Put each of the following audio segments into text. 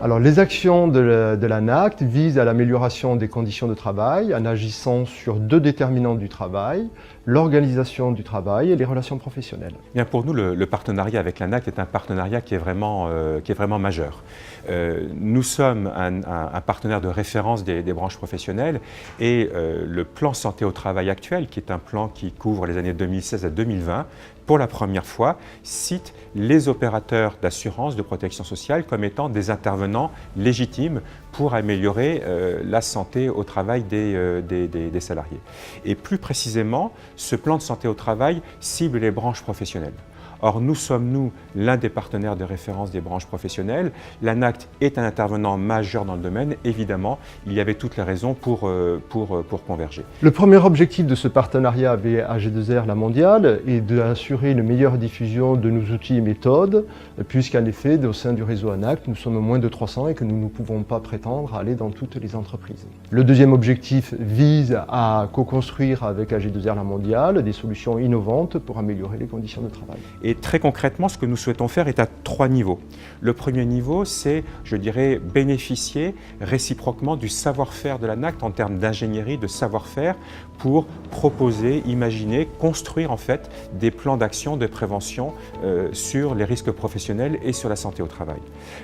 Alors, les actions de l'ANACT visent à l'amélioration des conditions de travail en agissant sur deux déterminants du travail, l'organisation du travail et les relations professionnelles. Bien, pour nous, le partenariat avec l'ANACT est un partenariat qui est vraiment majeur. Nous sommes un partenaire de référence des branches professionnelles et le plan santé au travail actuel, qui est un plan qui couvre les années 2016 à 2020, pour la première fois, cite les opérateurs d'assurance, de protection sociale comme étant des intervenants légitimes pour améliorer la santé au travail des salariés. Et plus précisément, ce plan de santé au travail cible les branches professionnelles. Or, nous sommes, l'un des partenaires de référence des branches professionnelles. L'ANACT est un intervenant majeur dans le domaine. Évidemment, il y avait toutes les raisons pour converger. Le premier objectif de ce partenariat avec AG2R La Mondiale est d'assurer une meilleure diffusion de nos outils et méthodes, puisqu'en effet, au sein du réseau ANACT, nous sommes moins de 300 et que nous ne pouvons pas prétendre à aller dans toutes les entreprises. Le deuxième objectif vise à co-construire avec AG2R La Mondiale des solutions innovantes pour améliorer les conditions de travail. Et très concrètement, ce que nous souhaitons faire est à 3 niveaux. Le premier niveau, c'est, je dirais, bénéficier réciproquement du savoir-faire de l'ANACT en termes d'ingénierie, de savoir-faire, pour proposer, imaginer, construire en fait des plans d'action de prévention sur les risques professionnels et sur la santé au travail.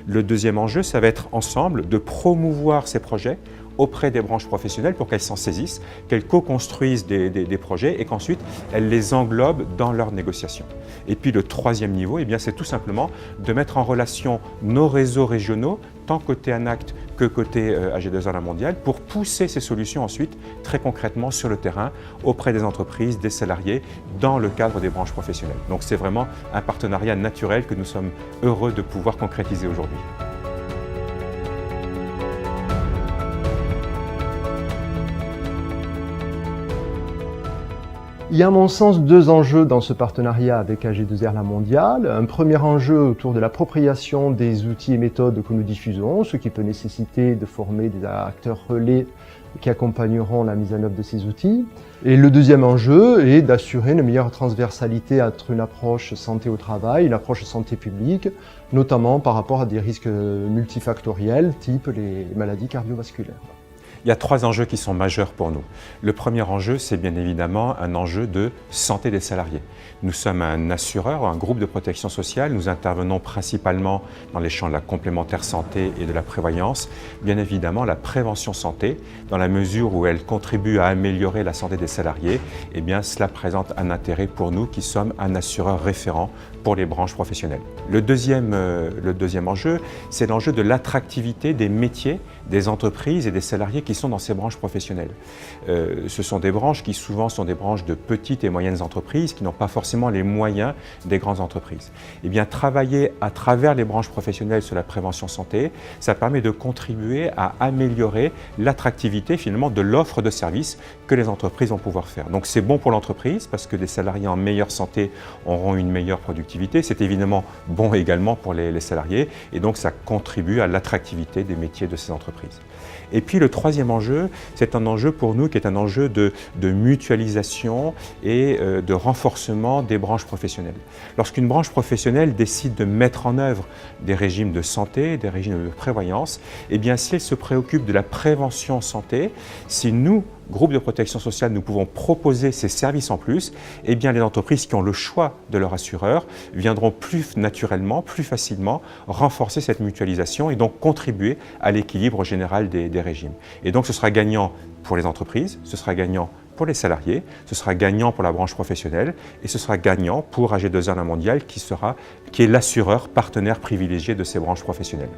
Le deuxième enjeu, ça va être ensemble de promouvoir ces projets auprès des branches professionnelles pour qu'elles s'en saisissent, qu'elles co-construisent des projets et qu'ensuite elles les englobent dans leurs négociations. Et puis le troisième niveau, eh bien, c'est tout simplement de mettre en relation nos réseaux régionaux, tant côté ANACT que côté AG2R La Mondiale, pour pousser ces solutions ensuite très concrètement sur le terrain auprès des entreprises, des salariés, dans le cadre des branches professionnelles. Donc c'est vraiment un partenariat naturel que nous sommes heureux de pouvoir concrétiser aujourd'hui. Il y a à mon sens deux enjeux dans ce partenariat avec AG2R La Mondiale. Un premier enjeu autour de l'appropriation des outils et méthodes que nous diffusons, ce qui peut nécessiter de former des acteurs relais qui accompagneront la mise en œuvre de ces outils. Et le deuxième enjeu est d'assurer une meilleure transversalité entre une approche santé au travail et une approche santé publique, notamment par rapport à des risques multifactoriels, type les maladies cardiovasculaires. Il y a 3 enjeux qui sont majeurs pour nous. Le premier enjeu, c'est bien évidemment un enjeu de santé des salariés. Nous sommes un assureur, un groupe de protection sociale. Nous intervenons principalement dans les champs de la complémentaire santé et de la prévoyance. Bien évidemment, la prévention santé, dans la mesure où elle contribue à améliorer la santé des salariés, eh bien, cela présente un intérêt pour nous qui sommes un assureur référent pour les branches professionnelles. Le deuxième enjeu, c'est l'enjeu de l'attractivité des métiers, des entreprises et des salariés qui sont dans ces branches professionnelles. Ce sont des branches qui souvent sont des branches de petites et moyennes entreprises qui n'ont pas forcément les moyens des grandes entreprises. Eh bien, travailler à travers les branches professionnelles sur la prévention santé, ça permet de contribuer à améliorer l'attractivité finalement de l'offre de services que les entreprises vont pouvoir faire. Donc c'est bon pour l'entreprise parce que des salariés en meilleure santé auront une meilleure productivité. C'est évidemment bon également pour les salariés et donc ça contribue à l'attractivité des métiers de ces entreprises. Et puis le troisième enjeu, c'est un enjeu pour nous qui est un enjeu de mutualisation et de renforcement des branches professionnelles. Lorsqu'une branche professionnelle décide de mettre en œuvre des régimes de santé, des régimes de prévoyance, eh bien si elle se préoccupe de la prévention santé, si nous, groupe de protection sociale, nous pouvons proposer ces services en plus, eh bien les entreprises qui ont le choix de leur assureur viendront plus naturellement, plus facilement renforcer cette mutualisation et donc contribuer à l'équilibre général des régimes. Et donc ce sera gagnant pour les entreprises, ce sera gagnant pour les salariés, ce sera gagnant pour la branche professionnelle et ce sera gagnant pour AG2R La Mondiale qui est l'assureur partenaire privilégié de ces branches professionnelles.